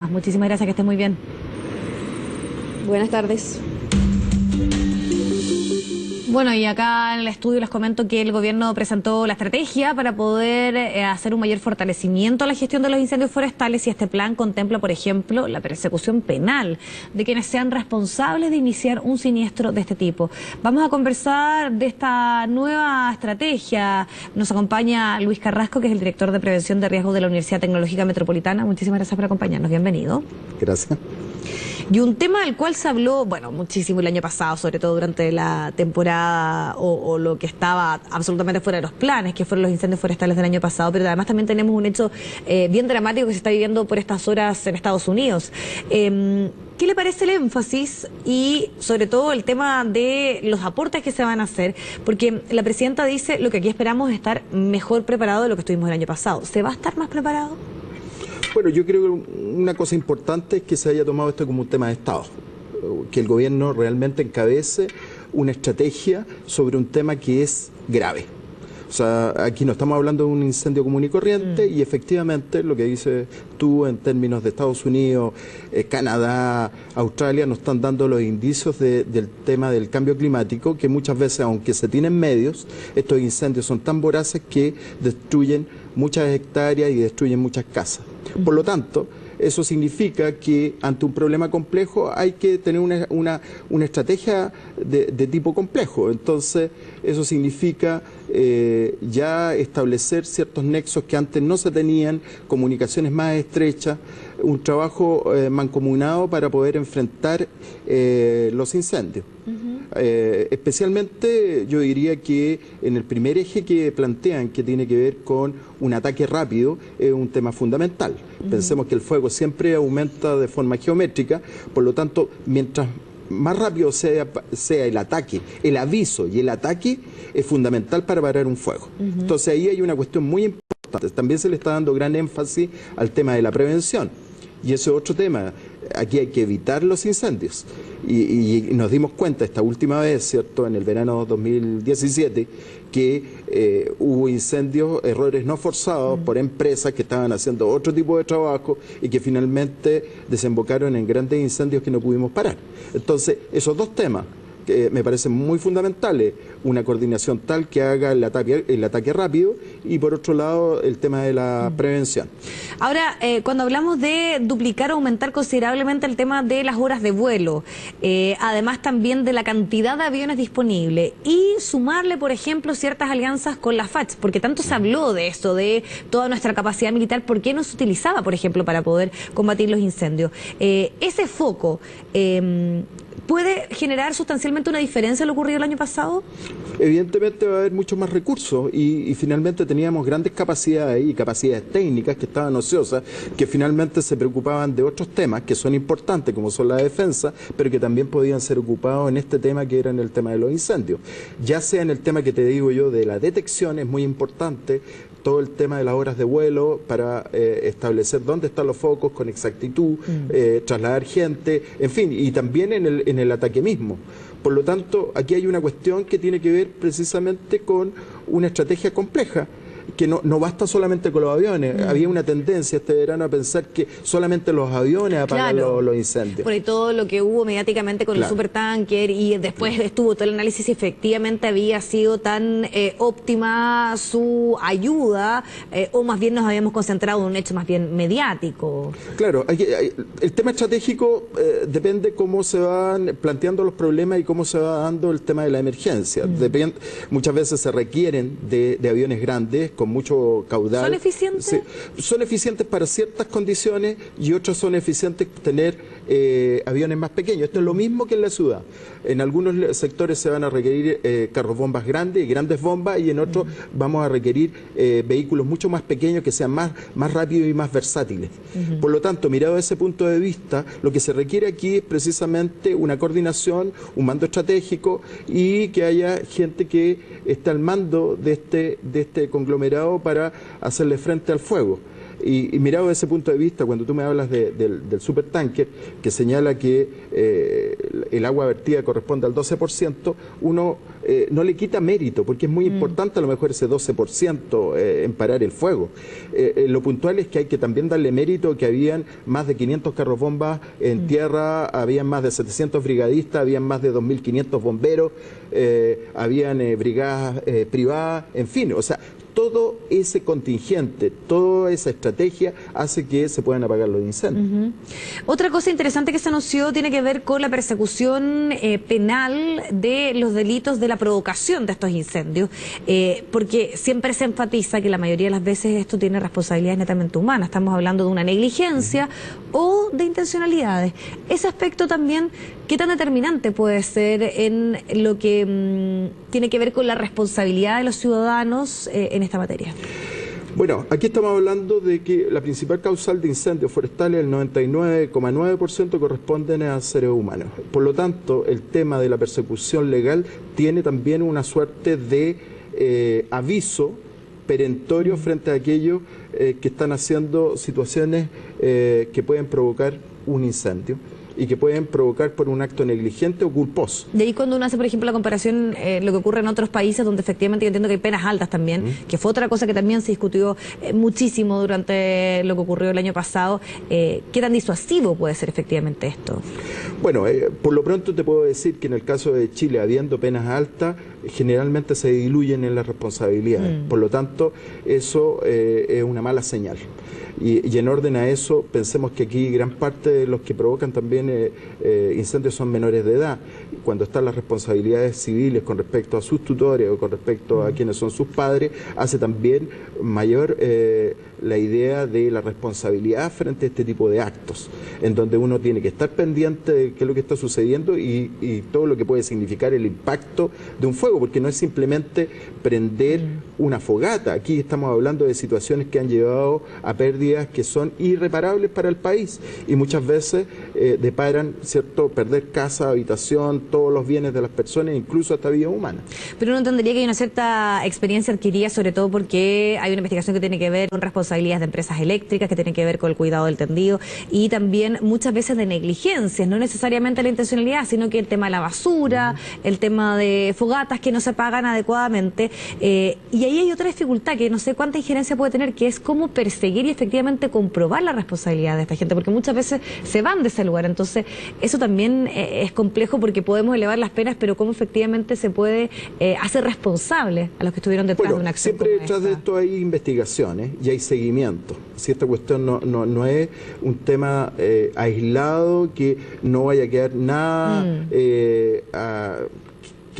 Muchísimas gracias, que esté muy bien. Buenas tardes. Bueno, y acá en el estudio les comento que el gobierno presentó la estrategia para poder hacer un mayor fortalecimiento a la gestión de los incendios forestales, y este plan contempla, por ejemplo, la persecución penal de quienes sean responsables de iniciar un siniestro de este tipo. Vamos a conversar de esta nueva estrategia. Nos acompaña Luis Carrasco, que es el director de Prevención de Riesgos de la Universidad Tecnológica Metropolitana. Muchísimas gracias por acompañarnos. Bienvenido. Gracias. Y un tema del cual se habló, bueno, muchísimo el año pasado, sobre todo durante la temporada o lo que estaba absolutamente fuera de los planes, que fueron los incendios forestales del año pasado, pero además también tenemos un hecho bien dramático que se está viviendo por estas horas en Estados Unidos. ¿Qué le parece el énfasis y sobre todo el tema de los aportes que se van a hacer? Porque la presidenta dice, lo que aquí esperamos es estar mejor preparado de lo que estuvimos el año pasado. ¿Se va a estar más preparado? Bueno, yo creo que una cosa importante es que se haya tomado esto como un tema de Estado, que el gobierno realmente encabece una estrategia sobre un tema que es grave. O sea, aquí no estamos hablando de un incendio común y corriente, y efectivamente lo que dices tú en términos de Estados Unidos, Canadá, Australia, nos están dando los indicios del tema del cambio climático, que muchas veces, aunque se tienen medios, estos incendios son tan voraces que destruyen muchas hectáreas y destruyen muchas casas. Por lo tanto, eso significa que ante un problema complejo hay que tener una estrategia de tipo complejo. Entonces, eso significa ya establecer ciertos nexos que antes no se tenían, comunicaciones más estrechas, un trabajo mancomunado para poder enfrentar los incendios. Especialmente yo diría que en el primer eje que plantean, que tiene que ver con un ataque rápido, es un tema fundamental. Pensemos que el fuego siempre aumenta de forma geométrica, por lo tanto, mientras más rápido sea el ataque, el aviso y el ataque es fundamental para parar un fuego. Entonces ahí hay una cuestión muy importante. También se le está dando gran énfasis al tema de la prevención. Y ese es otro tema. Aquí hay que evitar los incendios. Y nos dimos cuenta esta última vez, ¿cierto?, en el verano 2017, que hubo incendios, errores no forzados por empresas que estaban haciendo otro tipo de trabajo y que finalmente desembocaron en grandes incendios que no pudimos parar. Entonces, esos dos temas que me parecen muy fundamentales, una coordinación tal que haga el ataque rápido, y por otro lado el tema de la prevención. Ahora, cuando hablamos de duplicar o aumentar considerablemente el tema de las horas de vuelo, además también de la cantidad de aviones disponibles, y sumarle, por ejemplo, ciertas alianzas con la FACH, porque tanto se habló de esto, de toda nuestra capacidad militar, ¿por qué no se utilizaba, por ejemplo, para poder combatir los incendios? Ese foco ¿puede generar sustancialmente una diferencia en lo ocurrido el año pasado? Evidentemente va a haber muchos más recursos y finalmente teníamos grandes capacidades y capacidades técnicas que estaban ociosas, que finalmente se preocupaban de otros temas que son importantes, como son la defensa, pero que también podían ser ocupados en este tema, que era en el tema de los incendios. Ya sea en el tema que te digo yo de la detección, es muy importante todo el tema de las horas de vuelo para establecer dónde están los focos con exactitud, trasladar gente, en fin, y también en el ataque mismo. Por lo tanto, aquí hay una cuestión que tiene que ver precisamente con una estrategia compleja, que no basta solamente con los aviones. Había una tendencia este verano a pensar que solamente los aviones apagan los incendios. Por todo lo que hubo mediáticamente con el supertanker, y después estuvo todo el análisis si efectivamente había sido tan óptima su ayuda, o más bien nos habíamos concentrado en un hecho más bien mediático. Claro, el tema estratégico depende cómo se van planteando los problemas y cómo se va dando el tema de la emergencia. Muchas veces se requieren de aviones grandes, con mucho caudal. ¿Son eficientes? Sí, son eficientes para ciertas condiciones, y otros son eficientes tener aviones más pequeños. Esto es lo mismo que en la ciudad. En algunos sectores se van a requerir carros bombas grandes y grandes bombas, y en otros vamos a requerir vehículos mucho más pequeños que sean más rápidos y más versátiles. Por lo tanto, mirado desde ese punto de vista, lo que se requiere aquí es precisamente una coordinación, un mando estratégico, y que haya gente que esté al mando de este conglomerado para hacerle frente al fuego. Y mirado desde ese punto de vista, cuando tú me hablas del supertanker, que señala que el agua vertida corresponde al 12%, uno no le quita mérito, porque es muy importante a lo mejor ese 12% en parar el fuego. Lo puntual es que hay que también darle mérito que habían más de 500 carros bombas en tierra, habían más de 700 brigadistas, habían más de 2.500 bomberos, habían brigadas privadas, en fin, o sea, todo ese contingente, toda esa estrategia hace que se puedan apagar los incendios. Otra cosa interesante que se anunció tiene que ver con la persecución penal de los delitos de la provocación de estos incendios, porque siempre se enfatiza que la mayoría de las veces esto tiene responsabilidades netamente humanas. Estamos hablando de una negligencia o de intencionalidades. Ese aspecto también, ¿qué tan determinante puede ser en lo que tiene que ver con la responsabilidad de los ciudadanos en esta materia? Bueno, aquí estamos hablando de que la principal causal de incendios forestales, el 99,9% corresponden a seres humanos. Por lo tanto, el tema de la persecución legal tiene también una suerte de aviso perentorio frente a aquellos que están haciendo situaciones que pueden provocar un incendio y que pueden provocar por un acto negligente o culposo. De ahí cuando uno hace, por ejemplo, la comparación, lo que ocurre en otros países donde efectivamente yo entiendo que hay penas altas también, que fue otra cosa que también se discutió muchísimo durante lo que ocurrió el año pasado. ¿Qué tan disuasivo puede ser efectivamente esto? Bueno, por lo pronto te puedo decir que en el caso de Chile, habiendo penas altas, generalmente se diluyen en las responsabilidades. Por lo tanto, eso es una mala señal. Y en orden a eso, pensemos que aquí gran parte de los que provocan también incendios son menores de edad. Cuando están las responsabilidades civiles con respecto a sus tutores o con respecto a quienes son sus padres, hace también mayor la idea de la responsabilidad frente a este tipo de actos, en donde uno tiene que estar pendiente de qué es lo que está sucediendo y todo lo que puede significar el impacto de un fuego, porque no es simplemente prender una fogata. Aquí estamos hablando de situaciones que han llevado a pérdidas que son irreparables para el país y muchas veces deparan, ¿cierto?, perder casa, habitación, todos los bienes de las personas, incluso hasta vida humana. Pero uno entendería que hay una cierta experiencia adquirida, sobre todo porque hay una investigación que tiene que ver con responsabilidades de empresas eléctricas, que tiene que ver con el cuidado del tendido y también muchas veces de negligencias, no necesariamente la intencionalidad, sino que el tema de la basura, el tema de fogatas que no se pagan adecuadamente. Y ahí hay otra dificultad que no sé cuánta injerencia puede tener, que es cómo perseguir y efectivamente comprobar la responsabilidad de esta gente, porque muchas veces se van de ese lugar. Entonces, eso también es complejo porque podemos elevar las penas, pero cómo efectivamente se puede hacer responsable a los que estuvieron detrás de una acción. Siempre detrás de esto hay investigaciones y hay seguimiento. Si esta cuestión no es un tema aislado, que no vaya a quedar nada que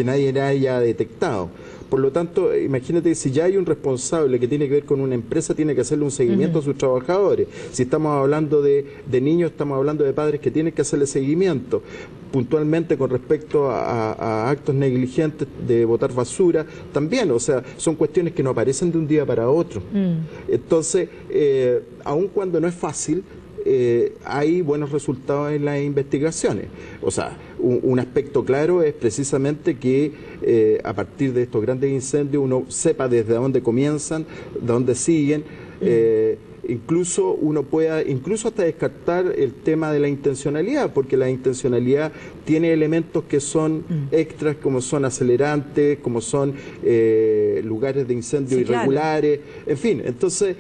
nadie haya detectado. Por lo tanto, imagínate, si ya hay un responsable que tiene que ver con una empresa, tiene que hacerle un seguimiento a sus trabajadores. Si estamos hablando de niños, estamos hablando de padres que tienen que hacerle seguimiento. Puntualmente con respecto a actos negligentes de botar basura, también, o sea, son cuestiones que no aparecen de un día para otro. Entonces, aun cuando no es fácil, hay buenos resultados en las investigaciones. O sea, un aspecto claro es precisamente que a partir de estos grandes incendios uno sepa desde dónde comienzan, dónde siguen, incluso uno pueda hasta descartar el tema de la intencionalidad, porque la intencionalidad tiene elementos que son extras, como son acelerantes, como son lugares de incendio irregulares, claro. En fin, entonces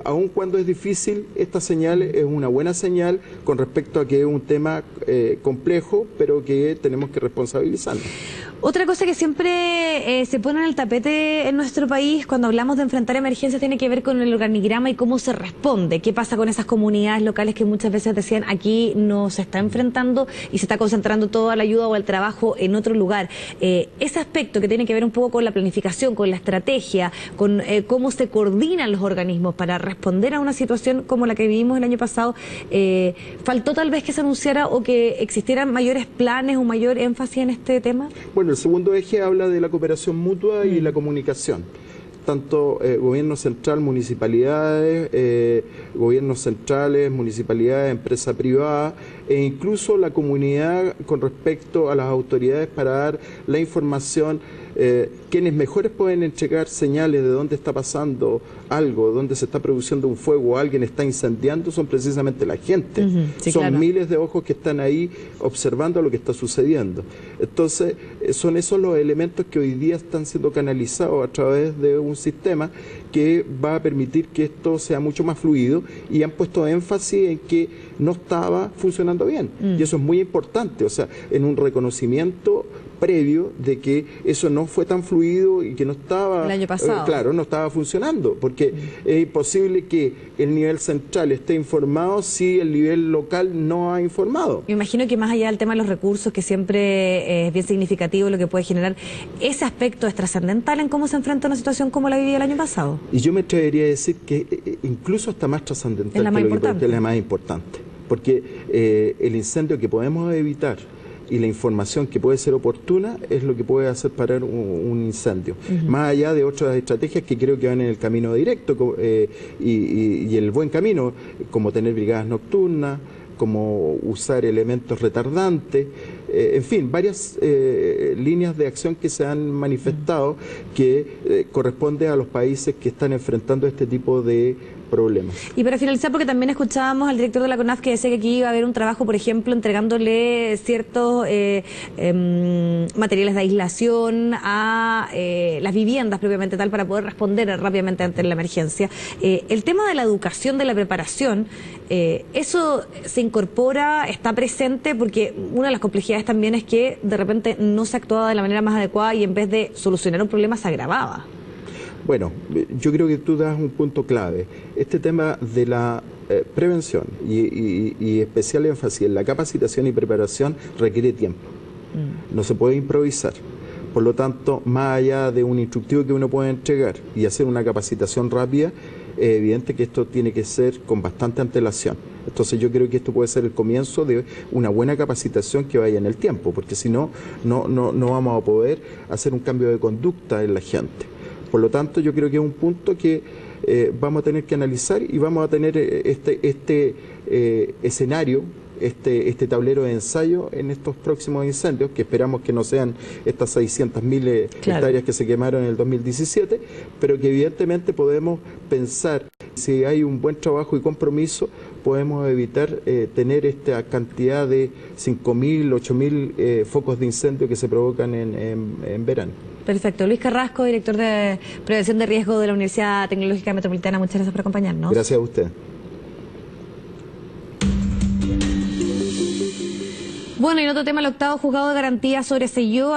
aun cuando es difícil, esta señal es una buena señal con respecto a que es un tema complejo, pero que tenemos que responsabilizarnos. Otra cosa que siempre se pone en el tapete en nuestro país cuando hablamos de enfrentar emergencias tiene que ver con el organigrama y cómo se responde. ¿Qué pasa con esas comunidades locales que muchas veces decían aquí no se está enfrentando y se está concentrando toda la ayuda o el trabajo en otro lugar? Ese aspecto que tiene que ver un poco con la planificación, con la estrategia, con cómo se coordinan los organismos para responder a una situación como la que vivimos el año pasado, ¿faltó tal vez que se anunciara o que existieran mayores planes o mayor énfasis en este tema? Bueno, el segundo eje habla de la cooperación mutua y la comunicación. tanto gobierno central, municipalidades, gobiernos centrales, municipalidades, empresa privada e incluso la comunidad con respecto a las autoridades para dar la información. Quienes mejores pueden entregar señales de dónde está pasando algo, dónde se está produciendo un fuego o alguien está incendiando, son precisamente la gente. Sí, son claro. miles de ojos que están ahí observando lo que está sucediendo. Entonces, son esos los elementos que hoy día están siendo canalizados a través de un sistema que va a permitir que esto sea mucho más fluido, y han puesto énfasis en que no estaba funcionando bien. Y eso es muy importante, o sea, en un reconocimiento previo de que eso no fue tan fluido y que no estaba, el año pasado. claro, no estaba funcionando, porque es imposible que el nivel central esté informado si el nivel local no ha informado. Me imagino que más allá del tema de los recursos, que siempre es bien significativo lo que puede generar, ese aspecto es trascendental en cómo se enfrenta una situación como la vivía el año pasado. Y yo me atrevería a decir que incluso está más trascendental Es la más que lo importante. que es la más importante, porque el incendio que podemos evitar y la información que puede ser oportuna es lo que puede hacer parar un incendio. Más allá de otras estrategias que creo que van en el camino directo y el buen camino, como tener brigadas nocturnas, como usar elementos retardantes, en fin, varias líneas de acción que se han manifestado que corresponden a los países que están enfrentando este tipo de problemas. Y para finalizar, porque también escuchábamos al director de la CONAF que decía que aquí iba a haber un trabajo, por ejemplo, entregándole ciertos materiales de aislación a las viviendas propiamente tal para poder responder rápidamente ante la emergencia. El tema de la educación, de la preparación, eso se incorpora, está presente, porque una de las complejidades también es que de repente no se actuaba de la manera más adecuada y en vez de solucionar un problema se agravaba. Bueno, yo creo que tú das un punto clave. Este tema de la prevención y especial énfasis en la capacitación y preparación requiere tiempo. No se puede improvisar. Por lo tanto, más allá de un instructivo que uno puede entregar y hacer una capacitación rápida, es evidente que esto tiene que ser con bastante antelación. Entonces yo creo que esto puede ser el comienzo de una buena capacitación que vaya en el tiempo, porque si no, no vamos a poder hacer un cambio de conducta en la gente. Por lo tanto, yo creo que es un punto que vamos a tener que analizar y vamos a tener este escenario, este tablero de ensayo en estos próximos incendios, que esperamos que no sean estas 600.000 hectáreas que se quemaron en el 2017, pero que evidentemente podemos pensar, si hay un buen trabajo y compromiso, podemos evitar tener esta cantidad de 5.000, 8.000 focos de incendio que se provocan en verano. Perfecto. Luis Carrasco, director de Prevención de Riesgo de la Universidad Tecnológica Metropolitana, muchas gracias por acompañarnos. Gracias a usted. Bueno, y en otro tema, el octavo juzgado de garantía sobreseyó